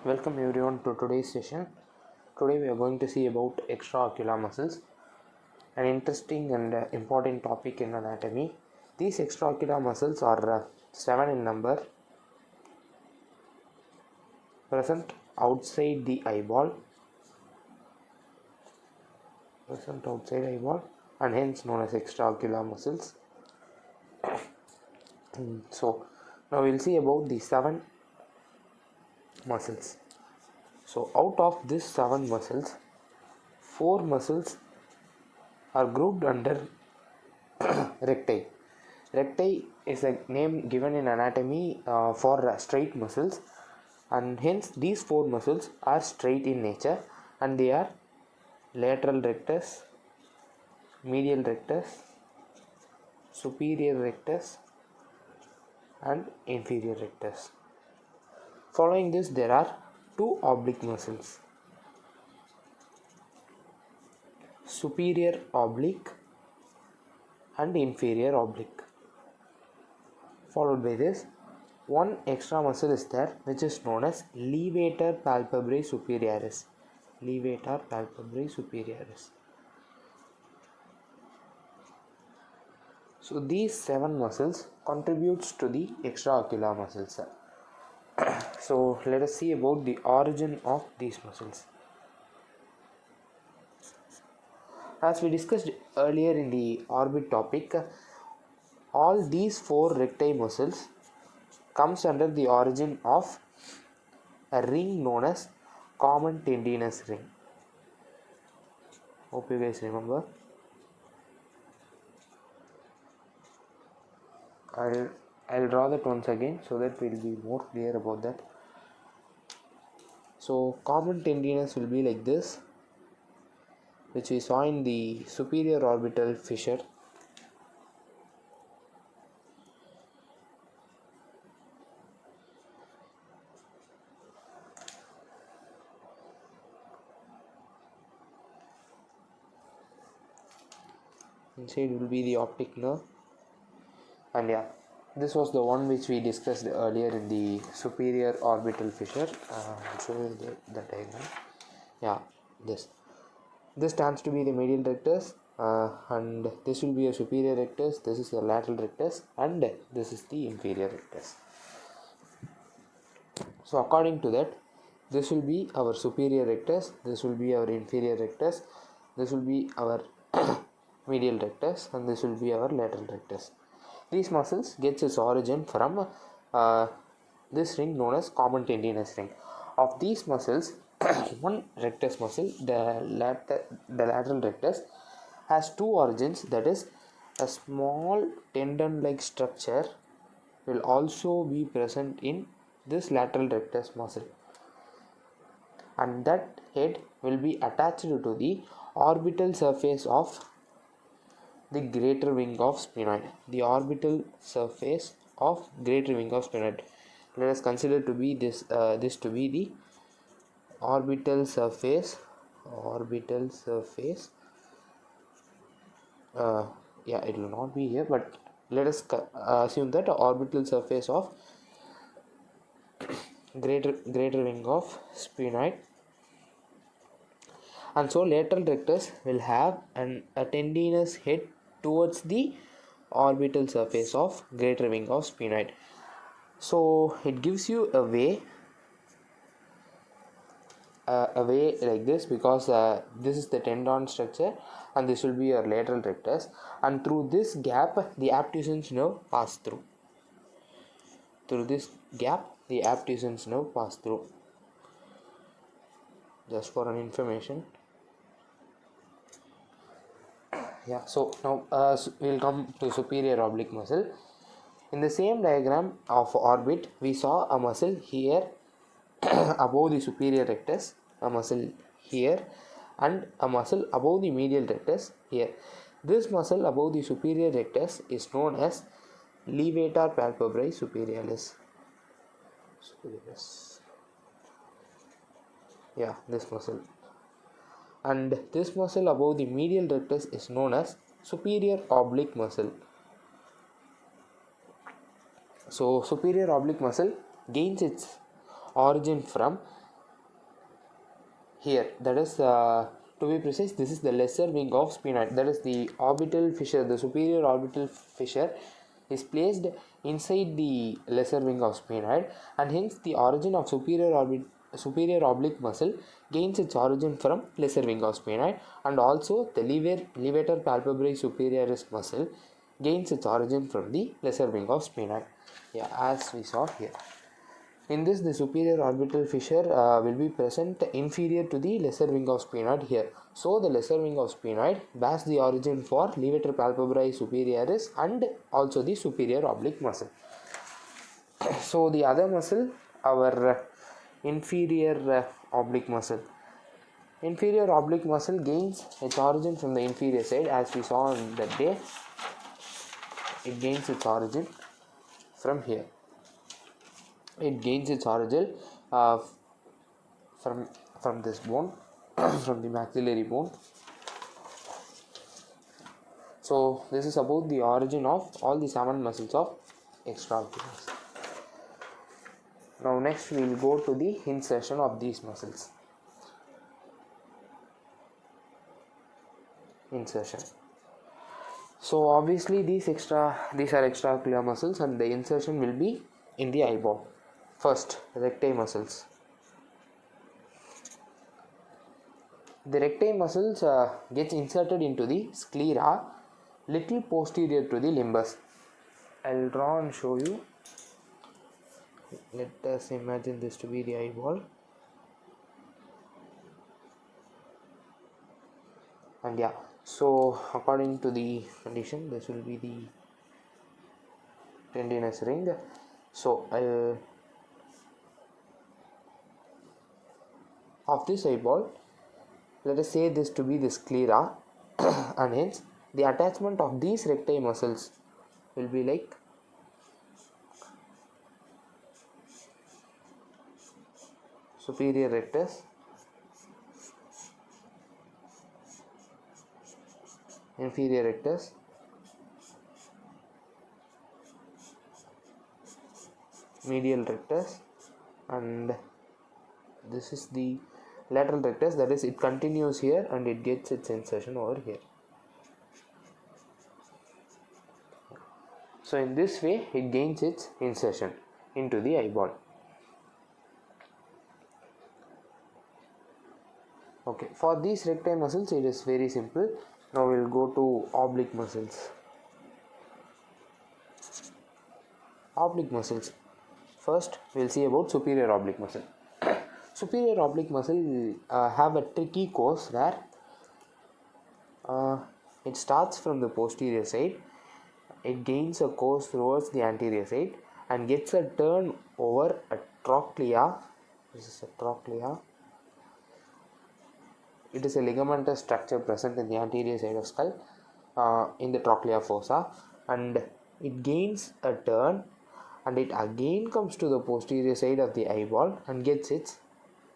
Welcome everyone to today's session. Today we are going to see about extraocular muscles, an interesting and important topic in anatomy. These extraocular muscles are 7 in number, present outside the eyeball, and hence known as extraocular muscles. So now we'll see about the 7 muscles. So out of these 7 muscles, 4 muscles are grouped under recti. Recti is a name given in anatomy for straight muscles, and hence these 4 muscles are straight in nature, and they are lateral rectus, medial rectus, superior rectus, and inferior rectus. Following this, there are 2 oblique muscles, superior oblique and inferior oblique. Followed by this, one extra muscle is there which is known as levator palpebrae superioris. Levator palpebrae superioris. So these 7 muscles contributes to the extraocular muscles. So let us see about the origin of these muscles. As we discussed earlier in the orbit topic, all these 4 recti muscles comes under the origin of a ring known as common tendinous ring. Hope you guys remember. I'll draw that once again so that we'll be more clear about that. So common tendinous will be like this, which we saw in the superior orbital fissure. Inside will be the optic nerve, and this was the one which we discussed earlier in the superior orbital fissure. I'll show you the diagram. This stands to be the medial rectus, and this will be a superior rectus, this is the lateral rectus, and this is the inferior rectus. So according to that, this will be our superior rectus, this will be our inferior rectus, this will be our medial rectus, and this will be our lateral rectus. These muscles gets its origin from this ring known as common tendinous ring. Of these muscles, one rectus muscle, the lateral rectus, has 2 origins. That is, a small tendon-like structure will also be present in this lateral rectus muscle, and that head will be attached to the orbital surface of the greater wing of sphenoid. The orbital surface of greater wing of sphenoid. Let us consider to be this to be the orbital surface. It will not be here, but let us assume that orbital surface of greater wing of sphenoid. And so lateral rectus will have a tendinous head towards the orbital surface of greater wing of sphenoid. So it gives you a way like this, because this is the tendon structure and this will be your lateral rectus, and through this gap the abducens nerve pass through. Just for an information. So now we'll come to superior oblique muscle. In the same diagram of orbit, we saw a muscle here above the superior rectus, a muscle here, and a muscle above the medial rectus here. This muscle above the superior rectus is known as levator palpebrae superioris. This muscle. And this muscle above the medial rectus is known as superior oblique muscle. So superior oblique muscle gains its origin from here, that is to be precise, this is the lesser wing of sphenoid, that is the orbital fissure, the superior orbital fissure is placed inside the lesser wing of sphenoid, and hence the origin of superior oblique muscle gains its origin from lesser wing of sphenoid, and also the levator palpebrae superioris muscle gains its origin from the lesser wing of sphenoid, as we saw here. In this, the superior orbital fissure will be present inferior to the lesser wing of sphenoid here. So, the lesser wing of sphenoid bears the origin for levator palpebrae superioris and also the superior oblique muscle. So, the other muscle, our inferior oblique muscle. Inferior oblique muscle gains its origin from the inferior side, as we saw on that day. It gains its origin from here. It gains its origin from this bone, from the maxillary bone. So this is about the origin of all the 7 muscles of extraoculars. Now next we will go to the insertion of these muscles. Insertion. So obviously these are extraocular muscles, and the insertion will be in the eyeball. First, recti muscles. The recti muscles gets inserted into the sclera little posterior to the limbus. I'll draw and show you. Let us imagine this to be the eyeball. And so according to the condition, this will be the tendinous ring. So of this eyeball, let us say this to be the sclera, and hence the attachment of these recti muscles will be like superior rectus, inferior rectus, medial rectus, and this is the lateral rectus, that is, it continues here and it gets its insertion over here. So in this way it gains its insertion into the eyeball. Okay, for these recti muscles it is very simple. Now we will go to oblique muscles. Oblique muscles. First we will see about superior oblique muscle. Superior oblique muscle have a tricky course where it starts from the posterior side, it gains a course towards the anterior side and gets a turn over a trochlea. This is a trochlea. It is a ligamentous structure present in the anterior side of skull, in the trochlea fossa, and it gains a turn and it again comes to the posterior side of the eyeball and gets its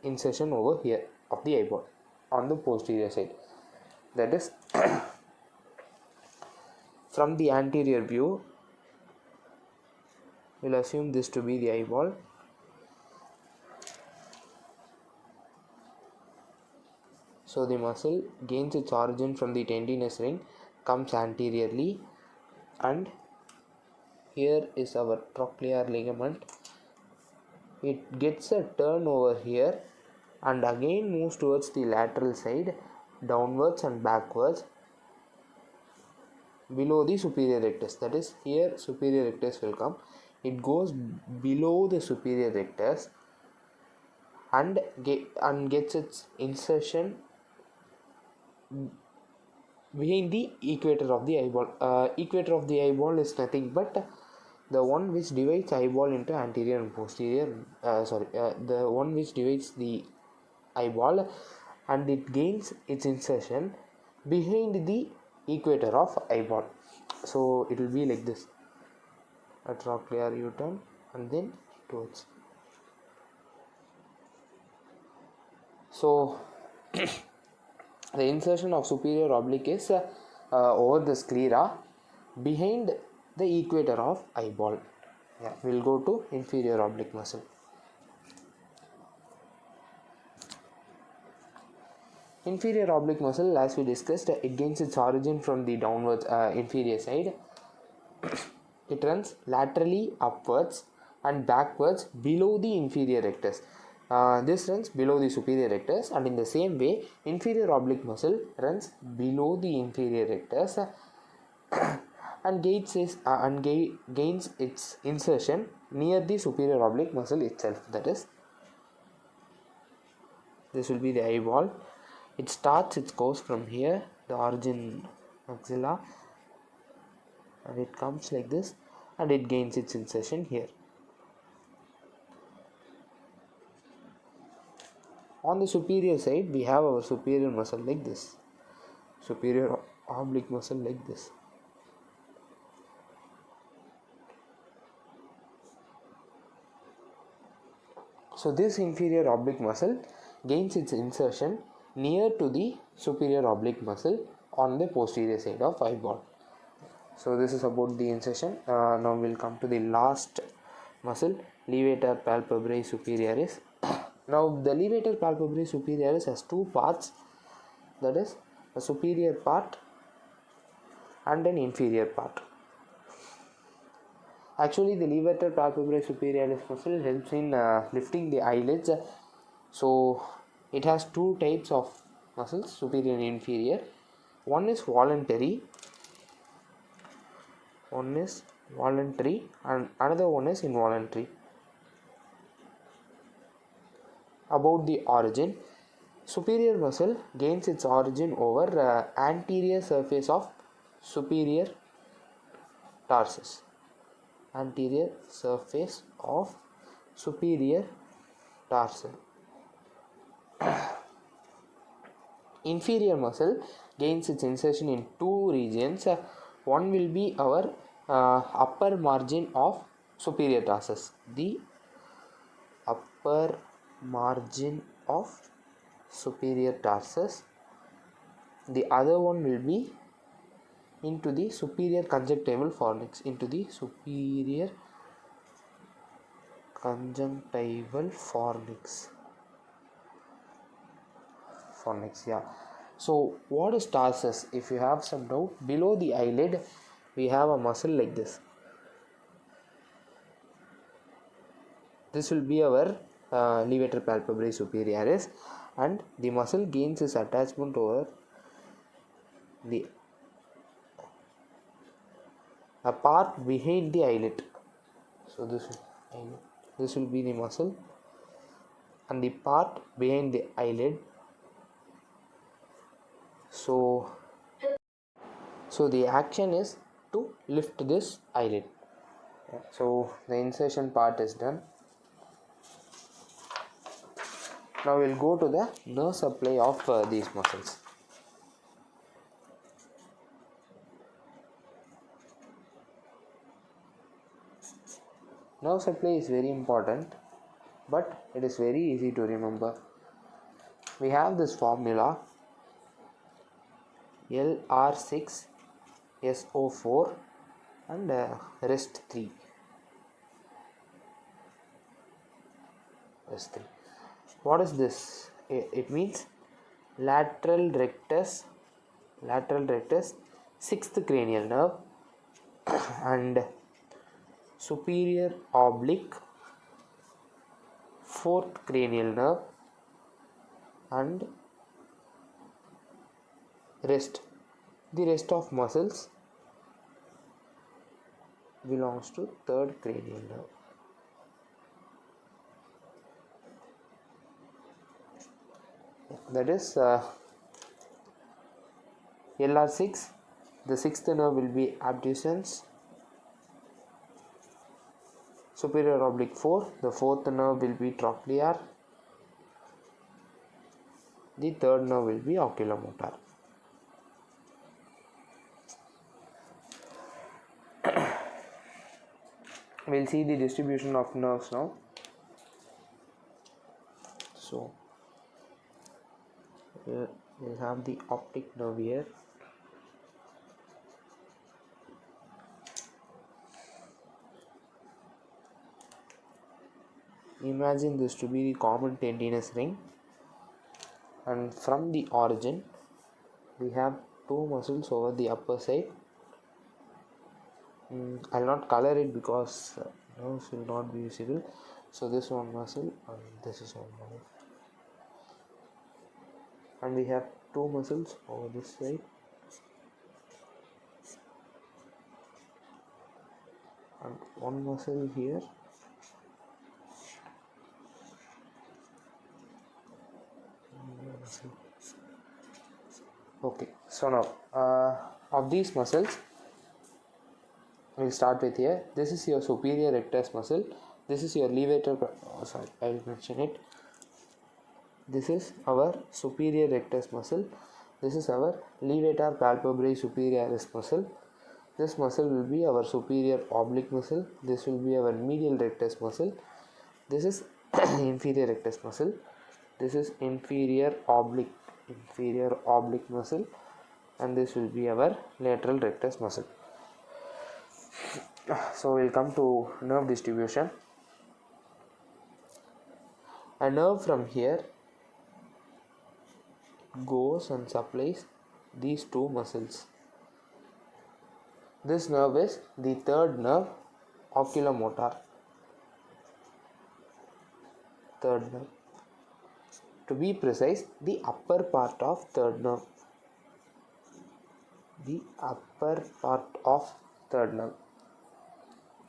insertion over here of the eyeball on the posterior side. That is, from the anterior view, we'll assume this to be the eyeball. So the muscle gains its origin from the tendinous ring, comes anteriorly, and here is our trochlear ligament. It gets a turn over here and again moves towards the lateral side, downwards and backwards below the superior rectus. That is, here superior rectus will come. It goes below the superior rectus and gets its insertion behind the equator of the eyeball. Equator of the eyeball is nothing but the one which divides eyeball into anterior and posterior. The one which divides the eyeball, and it gains its insertion behind the equator of eyeball. So it will be like this: a trochlear U-turn and then towards. So the insertion of superior oblique is over the sclera behind the equator of eyeball. We will go to inferior oblique muscle. Inferior oblique muscle, as we discussed, it gains its origin from the downwards inferior side. It runs laterally upwards and backwards below the inferior rectus. This runs below the superior rectus, and in the same way inferior oblique muscle runs below the inferior rectus and gains its insertion near the superior oblique muscle itself. That is, this will be the eyeball. It starts its course from here, the origin maxilla, and it comes like this, and it gains its insertion here. On the superior side, we have our superior muscle like this, superior oblique muscle like this. So this inferior oblique muscle gains its insertion near to the superior oblique muscle on the posterior side of eyeball. So this is about the insertion. Now we'll come to the last muscle, levator palpebrae superioris. Now the levator palpebrae superioris has two parts, that is a superior part and an inferior part. Actually, the levator palpebrae superioris muscle helps in lifting the eyelids. So it has two types of muscles, superior and inferior. One is voluntary and another one is involuntary. About the origin, superior muscle gains its origin over anterior surface of superior tarsus. Anterior surface of superior tarsal. Inferior muscle gains its insertion in two regions. One will be our upper margin of superior tarsus, the upper margin of superior tarsus. The other one will be into the superior conjunctival fornix, yeah. So what is tarsus? If you have some doubt, below the eyelid we have a muscle like this. This will be our levator palpebrae superioris, and the muscle gains its attachment over the a part behind the eyelid. So this will be the muscle and the part behind the eyelid. So the action is to lift this eyelid. So the insertion part is done. Now we'll go to the nerve supply of these muscles. Nerve supply is very important, but it is very easy to remember. We have this formula LR6 SO4 and rest 3. What is this? It means lateral rectus, 6th cranial nerve, and superior oblique, 4th cranial nerve, and rest. The rest of muscles belongs to 3rd cranial nerve. That is LR6. The 6th nerve will be abducens. Superior oblique 4. The 4th nerve will be trochlear. The 3rd nerve will be oculomotor. We'll see the distribution of nerves now. So we'll have the optic nerve here. Imagine this to be the common tendinous ring. and from the origin we have two muscles over the upper side. I'll not color it because nerves will not be visible. So this one muscle and this is one muscle, and we have two muscles over this side and one muscle here. Okay, so now of these muscles we'll start with here. This is your superior rectus muscle. This is your levator. I will mention it. This is our superior rectus muscle. This is our levator palpebrae superioris muscle. This muscle will be our superior oblique muscle. This will be our medial rectus muscle. This is inferior rectus muscle. This is inferior oblique muscle, and this will be our lateral rectus muscle. So we'll come to nerve distribution. A nerve from here goes and supplies these two muscles. This nerve is the third nerve, oculomotor. Third nerve. To be precise, the upper part of third nerve. The upper part of third nerve.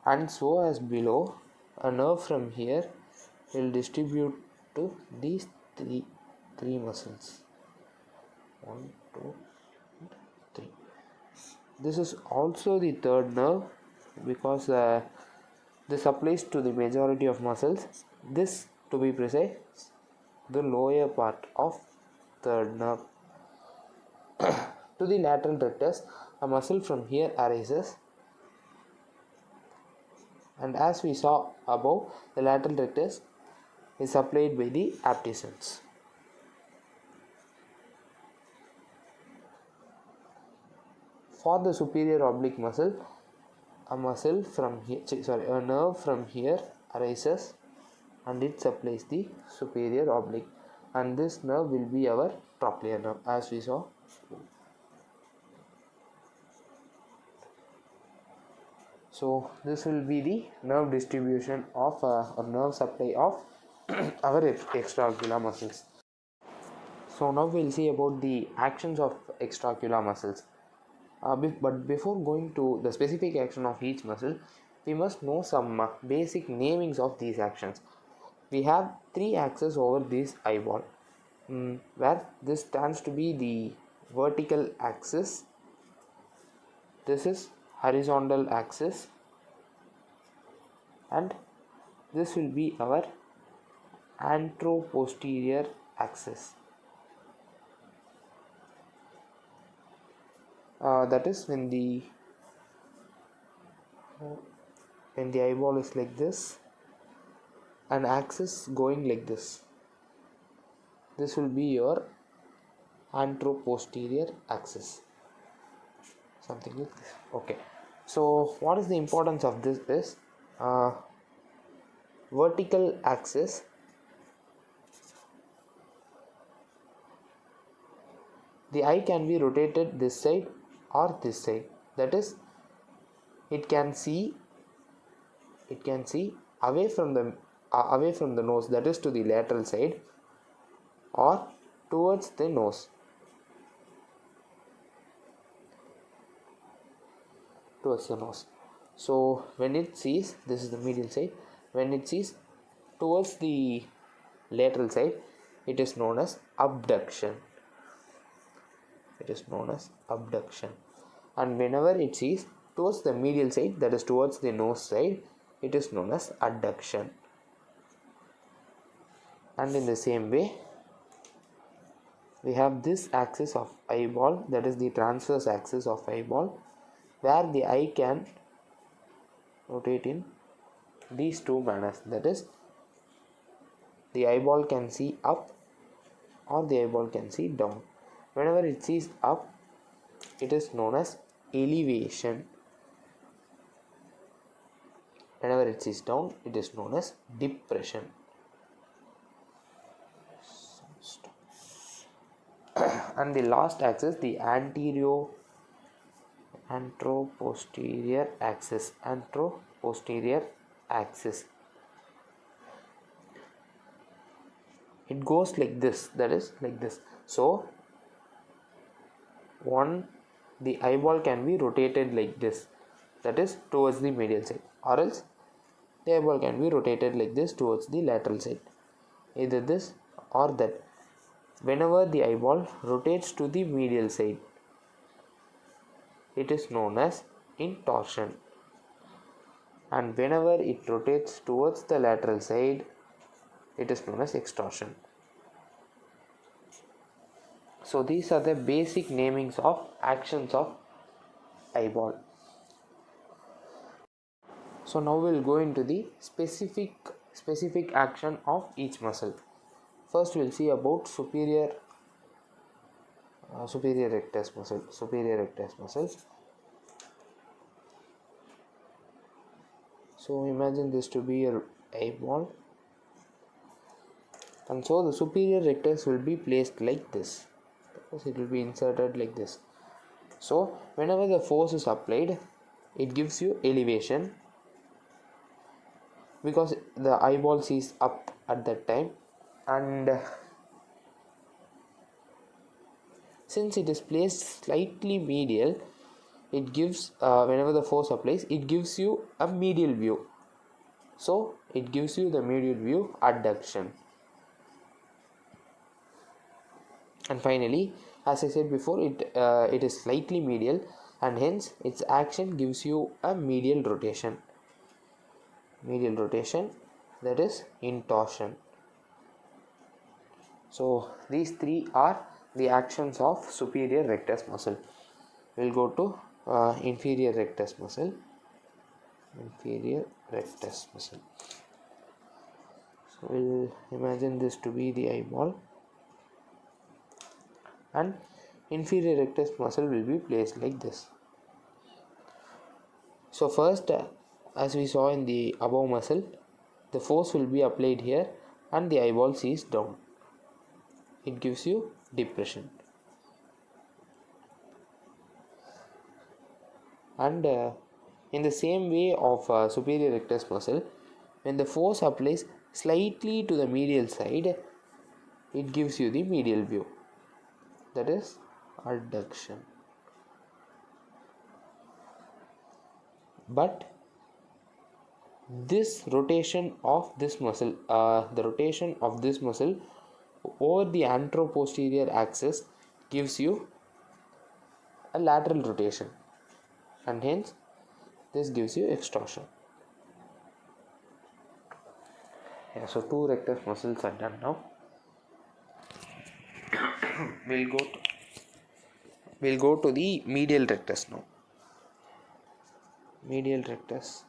And so as below, a nerve from here will distribute to these three muscles. 1, 2, 3. This is also the third nerve because this applies to the majority of muscles. This, to be precise, the lower part of third nerve. To the lateral rectus, a muscle from here arises, and as we saw above, the lateral rectus is supplied by the abducens. For the superior oblique muscle, a nerve from here arises and it supplies the superior oblique, and this nerve will be our trochlear nerve as we saw. So this will be the nerve distribution of or nerve supply of our extraocular muscles. So now we'll see about the actions of extraocular muscles. But before going to the specific action of each muscle, we must know some basic namings of these actions. We have three axes over this eyeball, where this stands to be the vertical axis. This is horizontal axis, and this will be our anteroposterior axis. That is when the eyeball is like this, an axis going like this. This will be your anteroposterior axis, something like this. Okay, so what is the importance of this is vertical axis the eye can be rotated this side or this side. That is, it can see away from the nose, that is to the lateral side, or towards the nose. So when it sees, this is the medial side, when it sees towards the lateral side, it is known as abduction. And whenever it sees towards the medial side, that is towards the nose side, it is known as adduction. And in the same way, we have this axis of eyeball, that is the transverse axis of eyeball, where the eye can rotate in these two manners. That is, the eyeball can see up or the eyeball can see down. Whenever it sees up, it is known as elevation. Whenever it sees down, it is known as depression. And the last axis, the anteroposterior axis, it goes like this, that is like this. So the eyeball can be rotated like this, that is towards the medial side, or else the eyeball can be rotated like this towards the lateral side, either this or that. Whenever the eyeball rotates to the medial side, it is known as intorsion, and whenever it rotates towards the lateral side, it is known as extorsion. So these are the basic namings of actions of eyeball. So now we'll go into the specific action of each muscle. First we'll see about superior rectus muscle. So imagine this to be your eyeball, and so the superior rectus will be placed like this. It will be inserted like this. So whenever the force is applied, it gives you elevation, because the eyeball sees up at that time, and since it is placed slightly medial, it gives whenever the force applies, it gives you a medial view. So it gives you the medial view adduction. And finally, as I said before, it is slightly medial, and hence its action gives you a medial rotation, that is intorsion. So these three are the actions of superior rectus muscle. We'll go to inferior rectus muscle. So we'll imagine this to be the eyeball, and inferior rectus muscle will be placed like this. So first, as we saw in the above muscle, the force will be applied here and the eyeball sees down. It gives you depression. And in the same way of superior rectus muscle, when the force applies slightly to the medial side, it gives you the medial view, that is adduction. But this rotation of this muscle, the rotation of this muscle over the anteroposterior axis gives you a lateral rotation, and hence this gives you extortion. So two rectus muscles are done now. We'll go to the medial rectus now. Medial rectus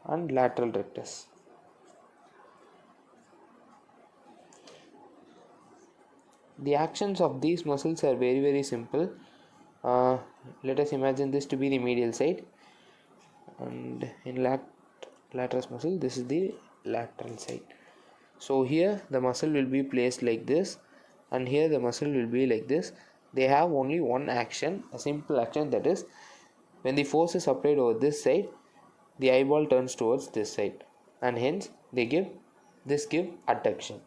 and lateral rectus. The actions of these muscles are very simple. Let us imagine this to be the medial side, and in lateral muscle, this is the lateral side. So here the muscle will be placed like this, and here the muscle will be like this. They have only one action, a simple action, that is when the force is applied over this side, the eyeball turns towards this side, and hence they give adduction.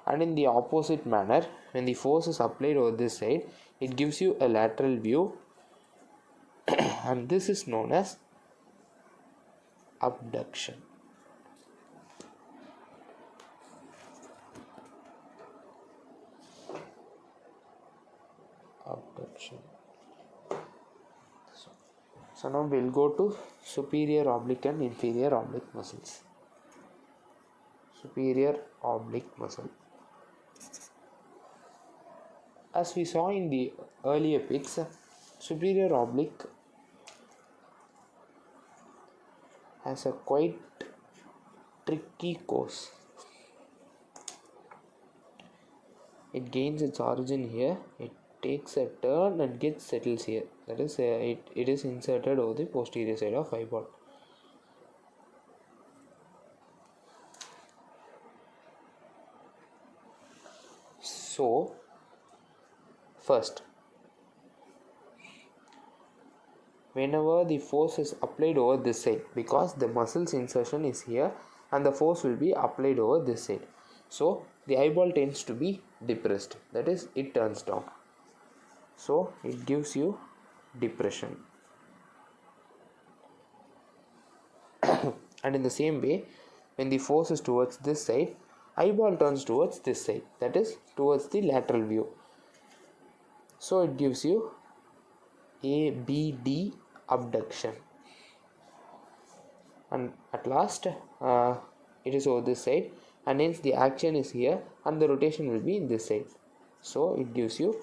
And in the opposite manner, when the force is applied over this side, it gives you a lateral view and this is known as abduction. So now we'll go to superior oblique and inferior oblique muscles. Superior oblique muscle. As we saw in the earlier pics, superior oblique has a quite tricky course. It gains its origin here, it takes a turn and settles here. That is, it is inserted over the posterior side of eyeball. So first, whenever the force is applied over this side, because the muscle's insertion is here and the force will be applied over this side, so the eyeball tends to be depressed, that is, it turns down, so it gives you depression. And in the same way, when the force is towards this side, eyeball turns towards this side, that is, towards the lateral view, so it gives you ABD abduction. And at last it is over this side, and hence the action is here and the rotation will be in this side, so it gives you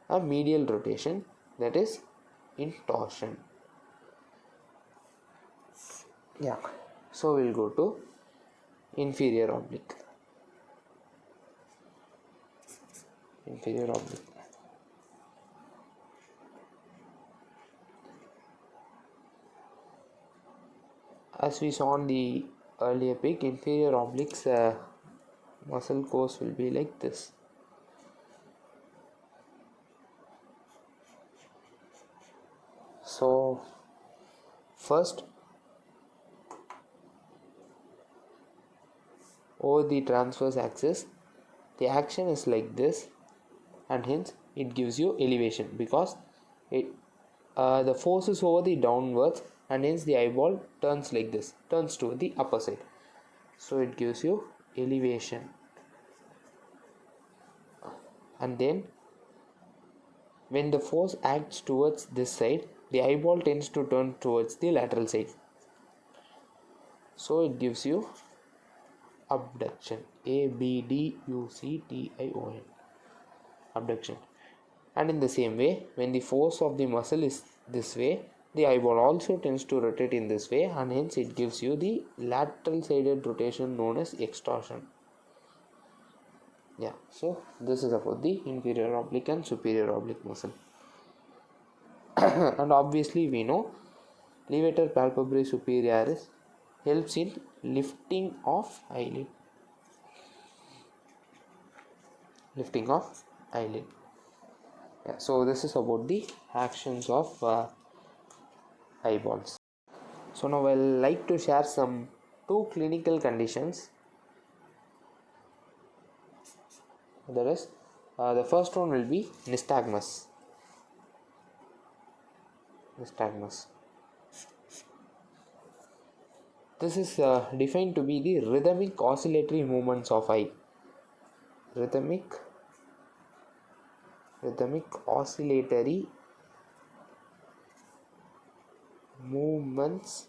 a medial rotation, that is in torsion. Yeah, so we'll go to inferior oblique. As we saw on the earlier pic, inferior obliques muscle course will be like this. So first, over the transverse axis, the action is like this, and hence it gives you elevation, because the force is over the downwards, and hence the eyeball turns like this, turns to the upper side, so it gives you elevation. And then when the force acts towards this side, the eyeball tends to turn towards the lateral side, so it gives you abduction. ABDUCTION, abduction. And in the same way, when the force of the muscle is this way, the eyeball also tends to rotate in this way, and hence it gives you the lateral sided rotation known as extraction. Yeah, so this is about the inferior oblique and superior oblique muscle. And obviously we know levator palpebrae superioris helps in lifting of eyelid. Yeah, so this is about the actions of eyeballs. So now I will like to share some 2 clinical conditions. That is, the first one will be nystagmus. This is defined to be the rhythmic oscillatory movements of eye. Rhythmic oscillatory movements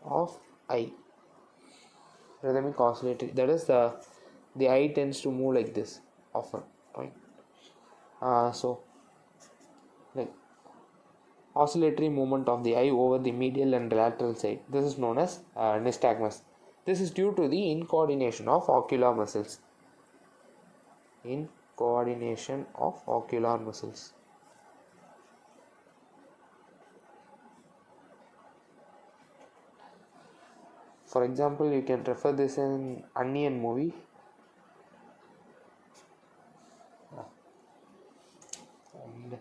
of eye. Rhythmic oscillatory, that is, the eye tends to move like this often, right? So like oscillatory movement of the eye over the medial and lateral side, this is known as nystagmus. This is due to the incoordination of ocular muscles. For example, you can refer this in Onion movie. And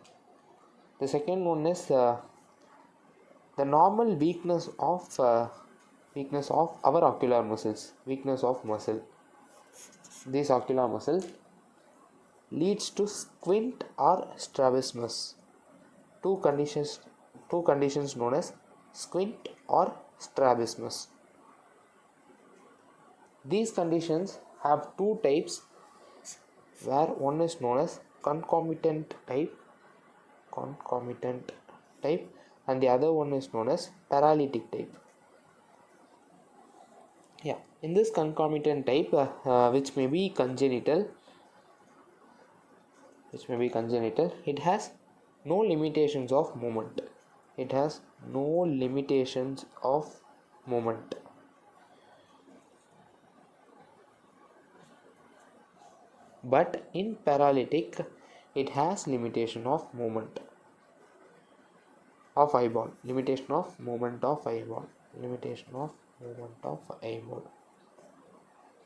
the second one is the normal weakness of our ocular muscles. Weakness of muscle. This ocular muscle leads to squint or strabismus. Two conditions known as squint or strabismus. These conditions have 2 types, where one is known as concomitant type, and the other one is known as paralytic type. Yeah, in this concomitant type, which may be congenital, it has no limitations of movement. But in paralytic, it has limitation of movement of eyeball.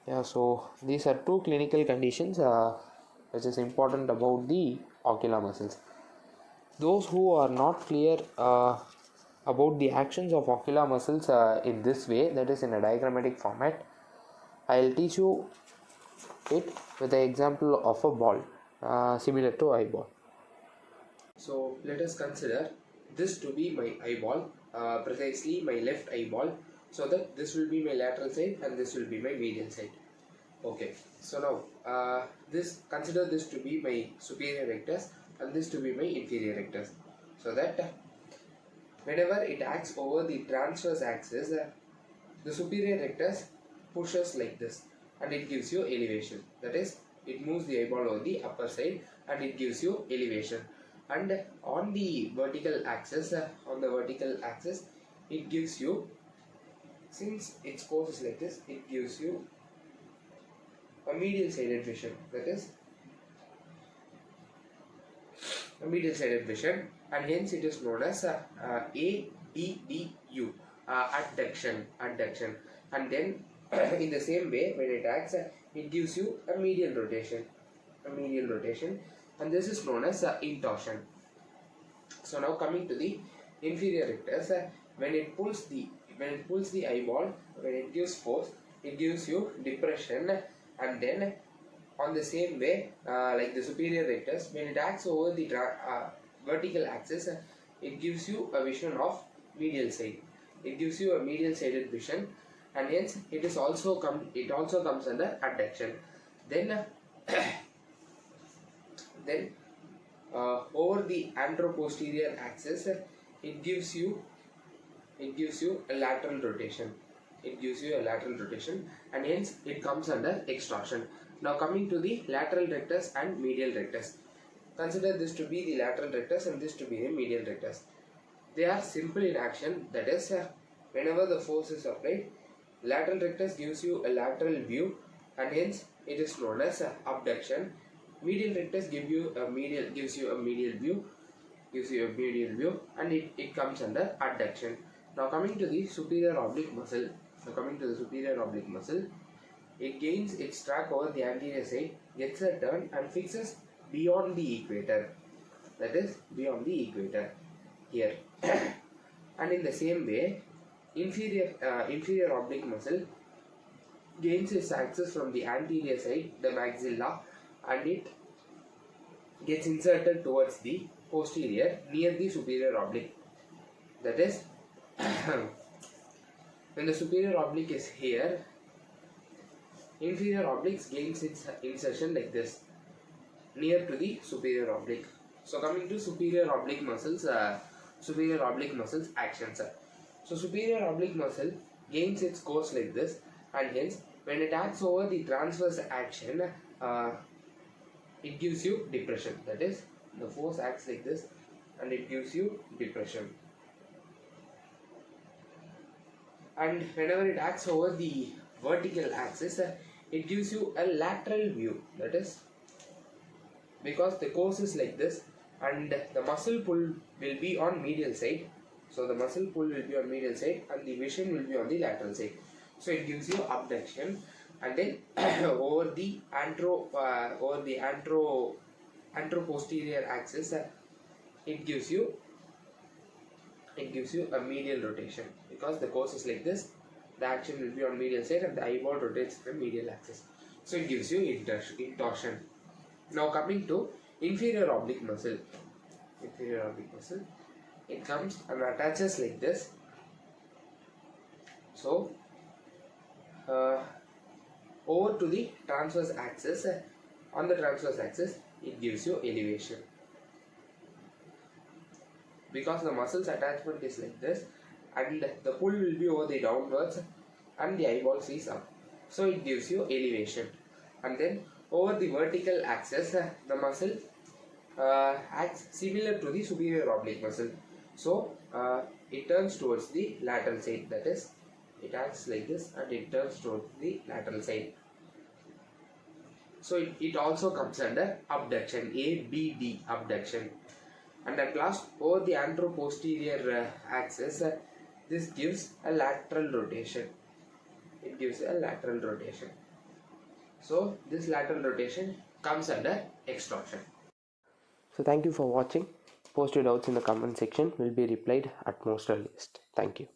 Yeah, so these are two clinical conditions which is important about the ocular muscles. Those who are not clear about the actions of ocular muscles in this way, that is in a diagrammatic format, I'll teach you it with the example of a ball similar to eyeball. So let us consider this to be my eyeball, precisely my left eyeball, so that this will be my lateral side and this will be my medial side. Okay, so now consider this to be my superior rectus and this to be my inferior rectus, so that whenever it acts over the transverse axis, the superior rectus pushes like this and it gives you elevation. That is, it moves the eyeball over the upper side and it gives you elevation. And on the vertical axis, it gives you, since its course is like this, it gives you a medial sided vision. That is a medial sided vision, and hence it is known as ADDU, adduction. And then in the same way, when it acts, it gives you a medial rotation, and this is known as intorsion. So now coming to the inferior rectus, when it pulls the eyeball, when it gives force, it gives you depression, and then on the same way, like the superior rectus, when it acts over the vertical axis, it gives you a vision of medial side. It gives you a medial sided vision, and hence it also comes under adduction. Then over the anteroposterior axis, it gives you a lateral rotation. And hence it comes under extraction. Now coming to the lateral rectus and medial rectus. Consider this to be the lateral rectus and this to be the medial rectus. They are simple in action, that is, whenever the force is applied, lateral rectus gives you a lateral view and hence it is known as abduction. Medial rectus gives you a medial view, and it comes under adduction. Now coming to the superior oblique muscle. It gains its track over the anterior side, gets a turn and fixes beyond the equator. That is, beyond the equator here. And in the same way, inferior oblique muscle gains its axis from the anterior side, the maxilla, and it gets inserted towards the posterior near the superior oblique. That is, when the superior oblique is here, inferior oblique gains its insertion like this, near to the superior oblique. So coming to superior oblique muscles actions. So superior oblique muscle gains its course like this, and hence when it acts over the transverse action, it gives you depression. That is, the force acts like this and it gives you depression. And whenever it acts over the vertical axis, it gives you a lateral view. That is, because the course is like this and the muscle pull will be on medial side. So the muscle pull will be on medial side and the vision will be on the lateral side. So it gives you abduction, and then over the anteroposterior axis, it gives you a medial rotation, because the course is like this. The action will be on medial side and the eyeball rotates the medial axis. So it gives you intorsion. Now coming to inferior oblique muscle. It comes and attaches like this. So over to the transverse axis. On the transverse axis, it gives you elevation, because the muscle's attachment is like this and the pull will be over the downwards and the eyeball sees up. So it gives you elevation. And then over the vertical axis, the muscle acts similar to the superior oblique muscle. So it turns towards the lateral side. That is, it acts like this and it turns towards the lateral side. So it also comes under abduction, ABD, abduction. And at last, over the anteroposterior axis, this gives a lateral rotation. So this lateral rotation comes under extraction. So thank you for watching. Post your doubts in the comment section, will be replied at most earliest. Thank you.